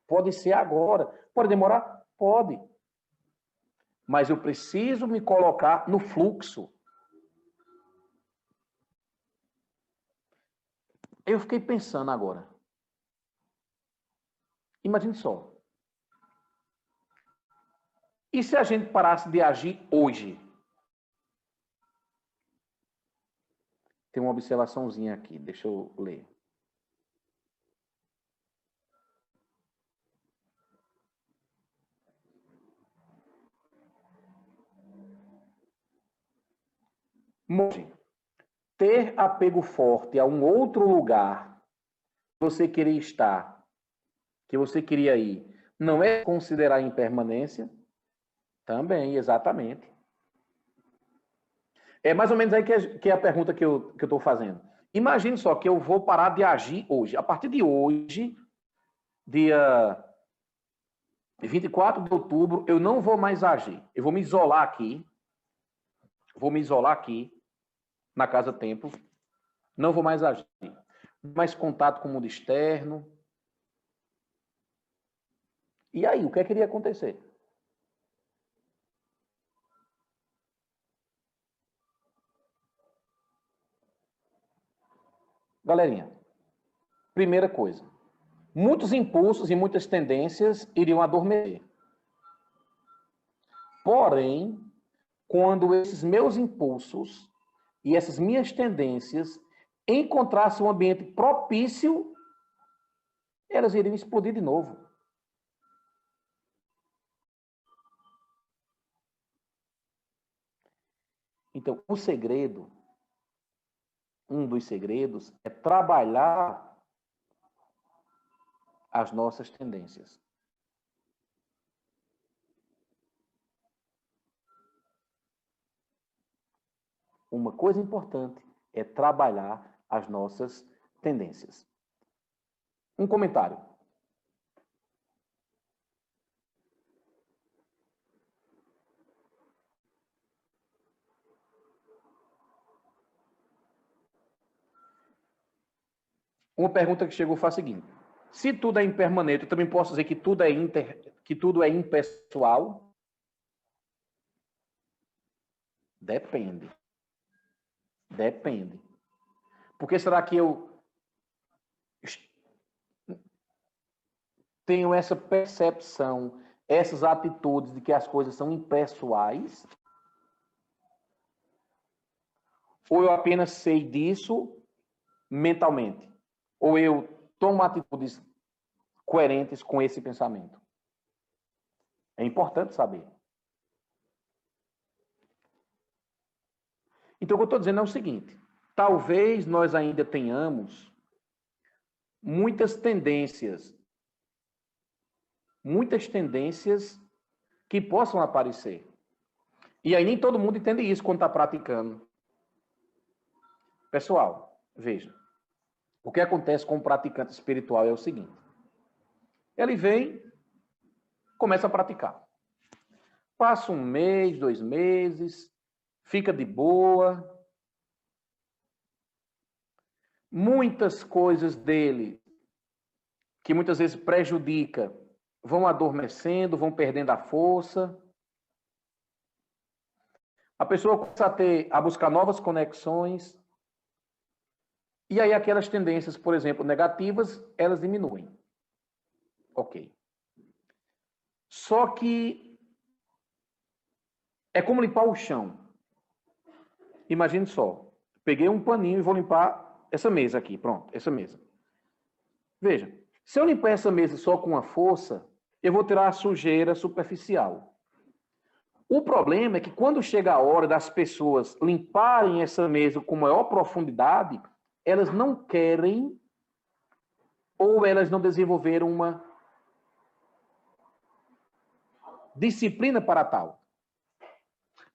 Pode ser agora. Pode demorar? Pode. Mas eu preciso me colocar no fluxo. Eu fiquei pensando agora. Imagine só. E se a gente parasse de agir hoje? Tem uma observaçãozinha aqui, deixa eu ler. Monge, ter apego forte a um outro lugar que você queria estar, que você queria ir, não é considerar impermanência? Também, exatamente. É mais ou menos aí que é a pergunta que eu estou fazendo. Imagine só que eu vou parar de agir hoje. A partir de hoje, dia 24 de outubro, eu não vou mais agir. Eu vou me isolar aqui. Vou me isolar aqui, na Casa Templo. Não vou mais agir. Mais contato com o mundo externo. E aí, o que é que iria acontecer? Galerinha, primeira coisa. Muitos impulsos e muitas tendências iriam adormecer. Porém, quando esses meus impulsos e essas minhas tendências encontrassem um ambiente propício, elas iriam explodir de novo. Então, o segredo, um dos segredos, é trabalhar as nossas tendências. Uma coisa importante é trabalhar as nossas tendências. Um comentário. Uma pergunta que chegou foi a seguinte: se tudo é impermanente, eu também posso dizer que tudo é impessoal? Depende. Depende. Porque será que eu tenho essa percepção, essas atitudes de que as coisas são impessoais? Ou eu apenas sei disso mentalmente? Ou eu tomo atitudes coerentes com esse pensamento? É importante saber. Então, o que eu estou dizendo é o seguinte: talvez nós ainda tenhamos muitas tendências que possam aparecer. E aí nem todo mundo entende isso quando está praticando. Pessoal, veja. O que acontece com o praticante espiritual é o seguinte: ele vem, começa a praticar. Passa 1 mês, 2 meses, fica de boa. Muitas coisas dele, que muitas vezes prejudica, vão adormecendo, vão perdendo a força. A pessoa começa a buscar novas conexões. E aí aquelas tendências, por exemplo, negativas, elas diminuem. Ok. Só que é como limpar o chão. Imagine só. Peguei um paninho e vou limpar essa mesa aqui. Pronto, essa mesa. Veja, se eu limpar essa mesa só com a força, eu vou tirar a sujeira superficial. O problema é que quando chega a hora das pessoas limparem essa mesa com maior profundidade, elas não querem ou elas não desenvolveram uma disciplina para tal.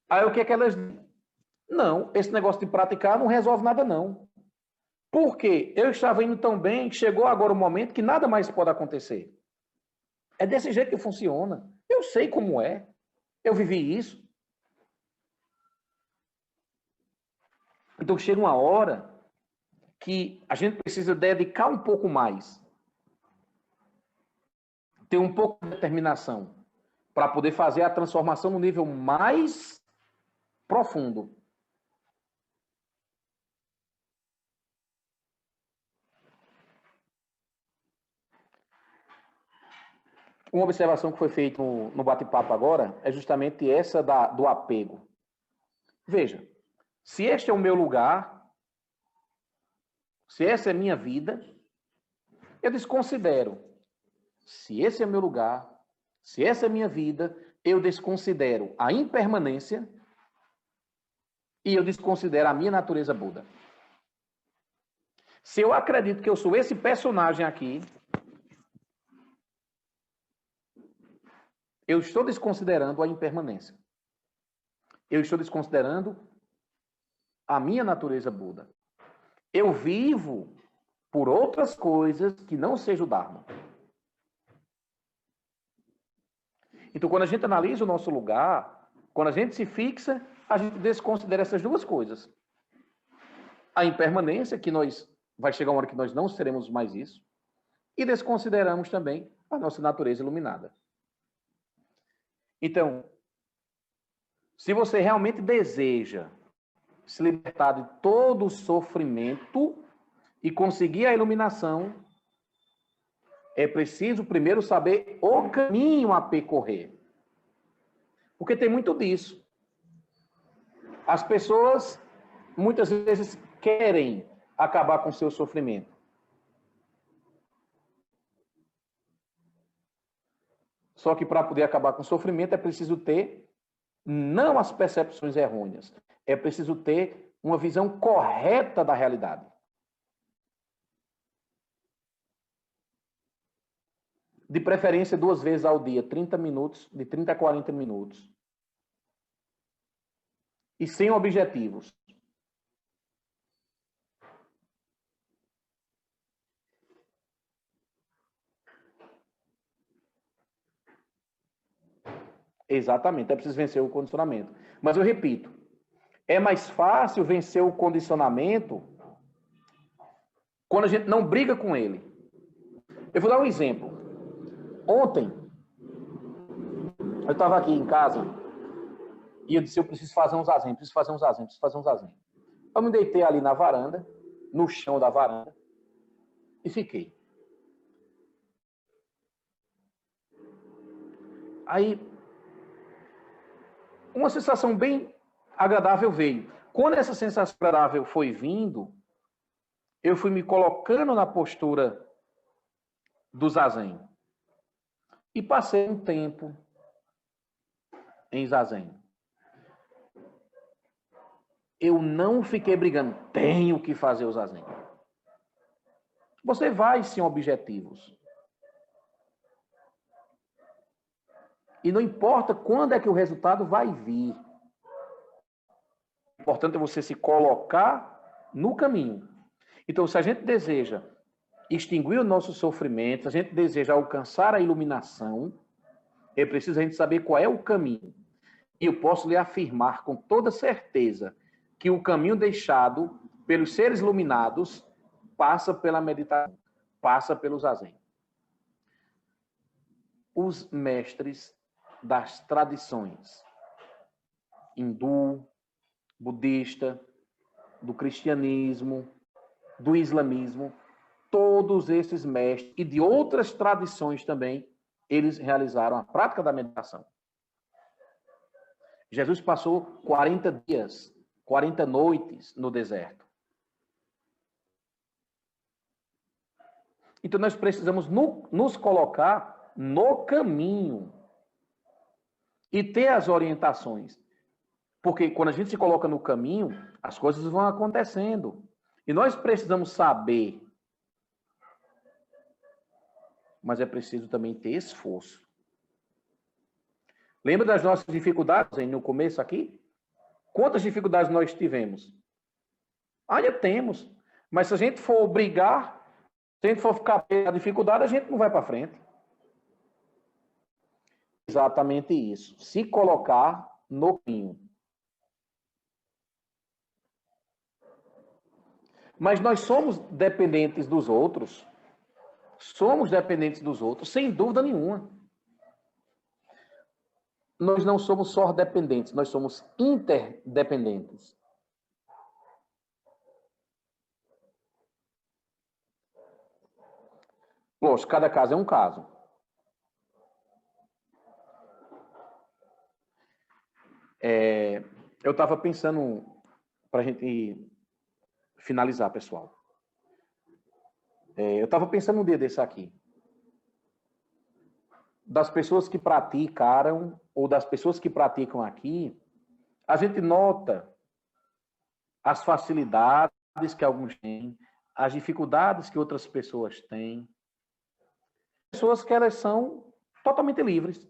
Aí o que é que elas dizem? Não, esse negócio de praticar não resolve nada não. Porque eu estava indo tão bem, chegou agora o momento que nada mais pode acontecer. É desse jeito que funciona. Eu sei como é. Eu vivi isso. Então chega uma hora que a gente precisa dedicar um pouco mais. Ter um pouco de determinação para poder fazer a transformação no nível mais profundo. Uma observação que foi feita no bate-papo agora é justamente essa do apego. Veja, se este é o meu lugar, se essa é a minha vida, eu desconsidero. Se esse é o meu lugar, se essa é a minha vida, eu desconsidero a impermanência e eu desconsidero a minha natureza Buda. Se eu acredito que eu sou esse personagem aqui, eu estou desconsiderando a impermanência. Eu estou desconsiderando a minha natureza Buda. Eu vivo por outras coisas que não seja o Dharma. Então, quando a gente analisa o nosso lugar, quando a gente se fixa, a gente desconsidera essas duas coisas. A impermanência, que vai chegar uma hora que nós não seremos mais isso, e desconsideramos também a nossa natureza iluminada. Então, se você realmente deseja se libertar de todo o sofrimento e conseguir a iluminação, é preciso primeiro saber o caminho a percorrer. Porque tem muito disso. As pessoas, muitas vezes, querem acabar com o seu sofrimento. Só que para poder acabar com o sofrimento é preciso ter, não as percepções errôneas, é preciso ter uma visão correta da realidade. De preferência 2 vezes ao dia, 30 minutos, de 30 a 40 minutos. E sem objetivos. Exatamente, é preciso vencer o condicionamento. Mas eu repito, é mais fácil vencer o condicionamento quando a gente não briga com ele. Eu vou dar um exemplo. Ontem, eu estava aqui em casa e eu disse, eu preciso fazer uns zazen, preciso fazer uns zazen. Eu me deitei ali na varanda, no chão da varanda, e fiquei. Aí, uma sensação bem agradável veio. Quando essa sensação agradável foi vindo, eu fui me colocando na postura do zazen. E passei um tempo em zazen. Eu não fiquei brigando. Tenho que fazer o zazen. Você vai sem objetivos. E não importa quando é que o resultado vai vir. O importante é você se colocar no caminho. Então, se a gente deseja extinguir o nosso sofrimento, se a gente deseja alcançar a iluminação, é preciso a gente saber qual é o caminho. E eu posso lhe afirmar com toda certeza que o caminho deixado pelos seres iluminados passa pela meditação, passa pelo zazen. Os mestres das tradições hindu, budista, do cristianismo, do islamismo, todos esses mestres e de outras tradições também, eles realizaram a prática da meditação. Jesus passou 40 dias 40 noites no deserto. Então, nós precisamos nos colocar no caminho e ter as orientações. Porque quando a gente se coloca no caminho, as coisas vão acontecendo. E nós precisamos saber. Mas é preciso também ter esforço. Lembra das nossas dificuldades no começo aqui? Quantas dificuldades nós tivemos? Ainda temos. Mas se a gente for brigar, se a gente for ficar na dificuldade, a gente não vai para frente. Exatamente isso. Se colocar no caminho. Mas nós somos dependentes dos outros. Somos dependentes dos outros, sem dúvida nenhuma. Nós não somos só dependentes, nós somos interdependentes. Lógico, cada caso é um caso. Eu estava pensando, para a gente finalizar, pessoal. Eu estava pensando um dia desse aqui. Das pessoas que praticaram, ou das pessoas que praticam aqui, a gente nota as facilidades que alguns têm, as dificuldades que outras pessoas têm. Pessoas que elas são totalmente livres,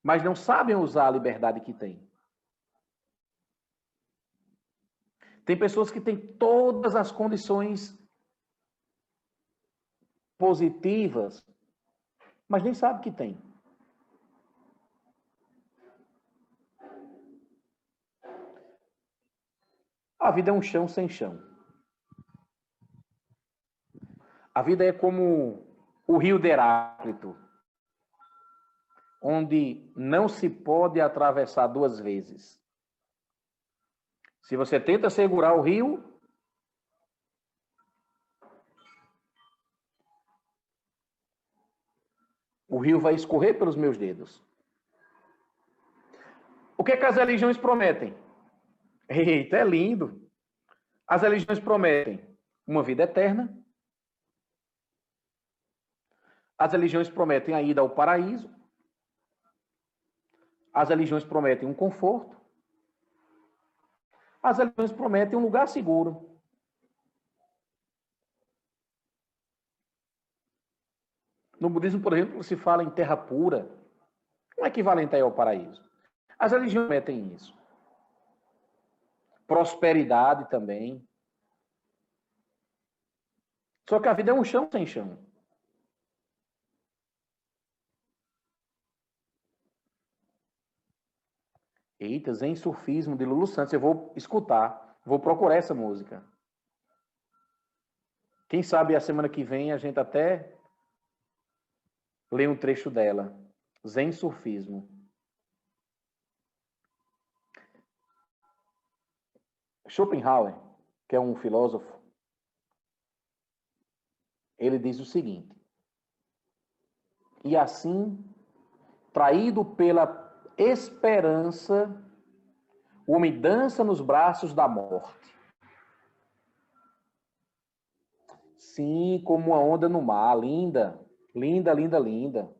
mas não sabem usar a liberdade que têm. Tem pessoas que têm todas as condições positivas, mas nem sabem que tem. A vida é um chão sem chão. A vida é como o rio de Heráclito, onde não se pode atravessar duas vezes. Se você tenta segurar o rio, o rio vai escorrer pelos meus dedos. O que é que as religiões prometem? Eita, é lindo. As religiões prometem uma vida eterna. As religiões prometem a ida ao paraíso. As religiões prometem um conforto. As religiões prometem um lugar seguro. No budismo, por exemplo, se fala em terra pura, um equivalente aí ao paraíso. As religiões prometem isso. Prosperidade também. Só que a vida é um chão sem chão. Eita, Zen Surfismo de Lulu Santos. Eu vou escutar, vou procurar essa música. Quem sabe a semana que vem a gente até lê um trecho dela. Zen Surfismo. Schopenhauer, que é um filósofo, ele diz o seguinte: e assim, traído pela esperança, o homem dança nos braços da morte. Sim, como uma onda no mar, linda, linda, linda, linda.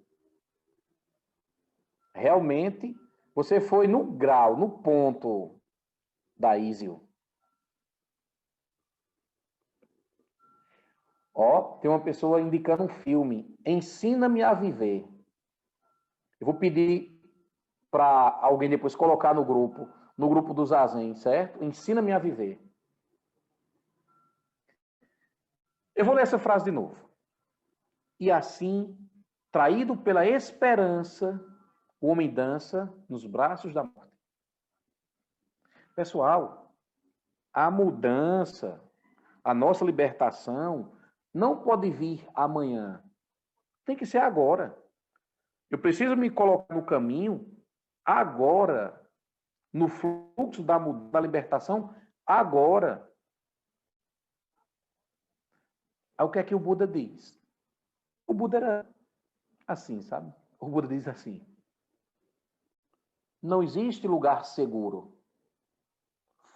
Realmente, você foi no grau, no ponto da Ísio. Ó, tem uma pessoa indicando um filme. Ensina-me a viver. Eu vou pedir para alguém depois colocar no grupo do Zazen, certo? Ensina-me a viver. Eu vou ler essa frase de novo. E assim, traído pela esperança, o homem dança nos braços da morte. Pessoal, a mudança, a nossa libertação, não pode vir amanhã. Tem que ser agora. Eu preciso me colocar no caminho agora, no fluxo da libertação agora. Aí o que é que o Buda diz? O Buda era assim, sabe? O Buda diz assim: não existe lugar seguro.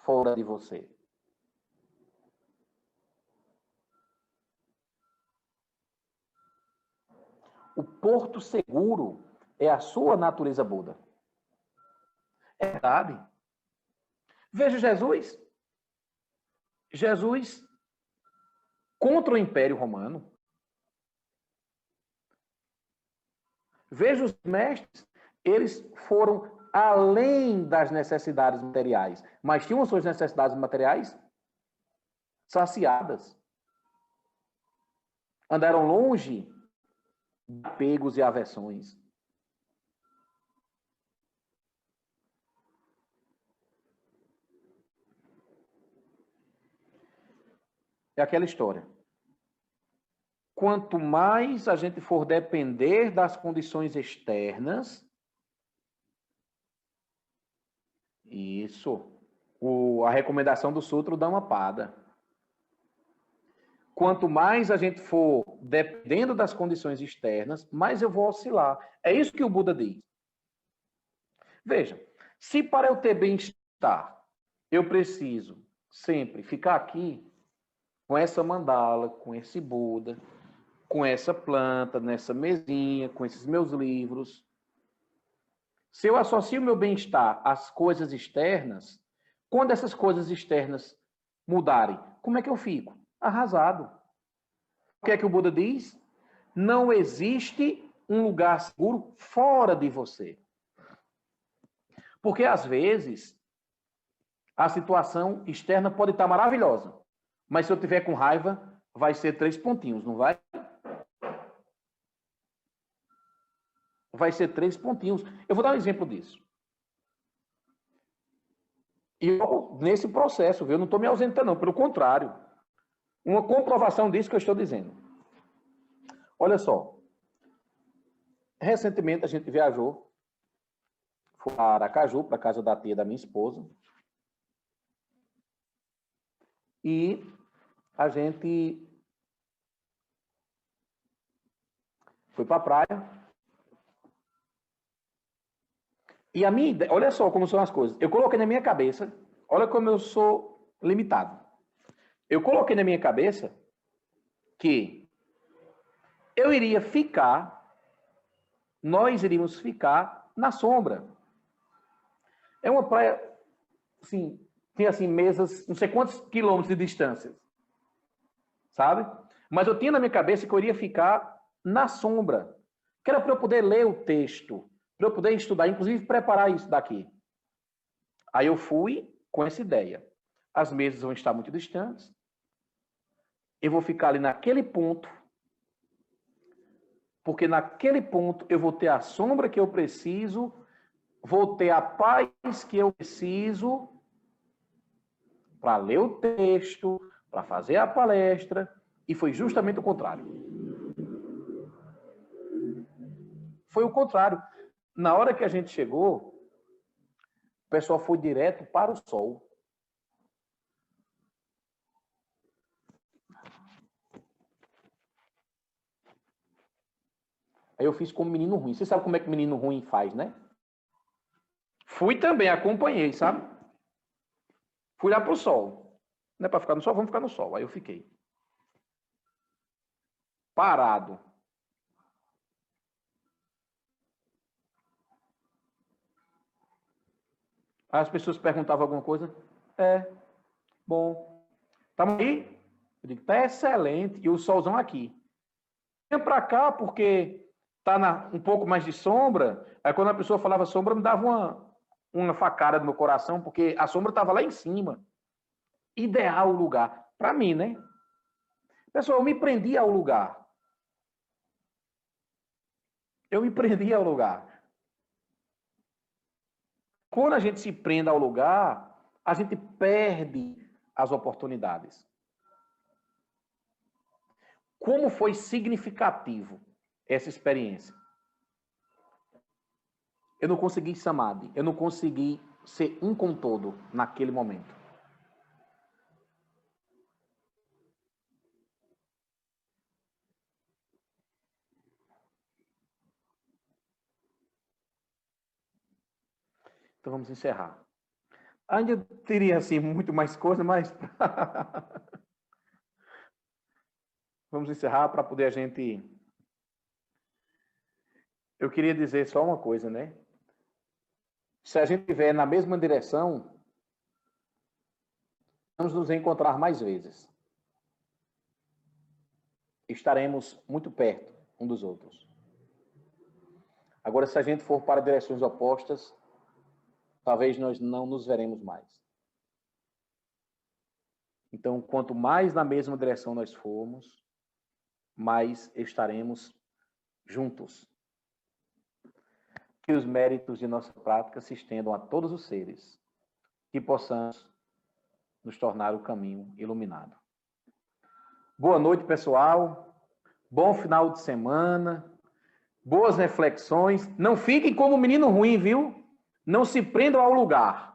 fora de você. O porto seguro é a sua natureza Buda. É verdade. Veja Jesus. Jesus contra o Império Romano. Veja os mestres, eles foram além das necessidades materiais, mas tinham suas necessidades materiais saciadas. Andaram longe de apegos e aversões. É aquela história. Quanto mais a gente for depender das condições externas, a recomendação do Sutra Dhammapada. Quanto mais a gente for dependendo das condições externas, mais eu vou oscilar. É isso que o Buda diz. Veja, se para eu ter bem-estar, eu preciso sempre ficar aqui com essa mandala, com esse Buda, com essa planta, nessa mesinha, com esses meus livros. Se eu associo meu bem-estar às coisas externas, quando essas coisas externas mudarem, como é que eu fico? Arrasado. O que é que o Buda diz? Não existe um lugar seguro fora de você. Porque, às vezes, a situação externa pode estar maravilhosa, mas se eu tiver com raiva, vai ser 3 pontinhos, não vai? Vai ser 3 pontinhos. Eu vou dar um exemplo disso. E eu, nesse processo, eu não estou me ausentando, não. Pelo contrário. Uma comprovação disso que eu estou dizendo. Olha só. Recentemente a gente viajou. Foi para Aracaju, para a casa da tia da minha esposa. E a gente foi para a praia. E a minha ideia, olha só como são as coisas. Eu coloquei na minha cabeça, olha como eu sou limitado. Eu coloquei na minha cabeça que nós iríamos ficar na sombra. É uma praia, assim, tem assim mesas, não sei quantos quilômetros de distância, sabe? Mas eu tinha na minha cabeça que eu iria ficar na sombra, que era para eu poder ler o texto, para eu poder estudar, inclusive preparar isso daqui. Aí eu fui com essa ideia. As mesas vão estar muito distantes. Eu vou ficar ali naquele ponto, porque naquele ponto eu vou ter a sombra que eu preciso, vou ter a paz que eu preciso para ler o texto, para fazer a palestra, e foi justamente o contrário. Foi o contrário. Na hora que a gente chegou, o pessoal foi direto para o sol. Aí eu fiz como menino ruim. Você sabe como é que menino ruim faz, né? Fui também, acompanhei, sabe? Fui lá pro sol. Não é para ficar no sol? Vamos ficar no sol. Aí eu fiquei. Parado. Aí as pessoas perguntavam alguma coisa. Bom. Estamos aí? Eu digo, tá excelente. E o solzão aqui. Venha para cá porque tá um pouco mais de sombra. Aí quando a pessoa falava sombra, me dava uma facada no meu coração, porque a sombra estava lá em cima. Ideal o lugar. Para mim, né? Pessoal, eu me prendi ao lugar. Eu me prendi ao lugar. Quando a gente se prende ao lugar, a gente perde as oportunidades. Como foi significativo essa experiência? Eu não consegui samadhi, eu não consegui ser um com todo naquele momento. Então vamos encerrar. Ainda teria, assim, muito mais coisa, mas... Vamos encerrar para poder a gente... Eu queria dizer só uma coisa, né? Se a gente estiver na mesma direção, vamos nos encontrar mais vezes. Estaremos muito perto um dos outros. Agora, se a gente for para direções opostas, talvez nós não nos veremos mais. Então, quanto mais na mesma direção nós formos, mais estaremos juntos. Que os méritos de nossa prática se estendam a todos os seres, que possamos nos tornar o caminho iluminado. Boa noite, pessoal. Bom final de semana. Boas reflexões. Não fiquem como menino ruim, viu? Não se prendam ao lugar.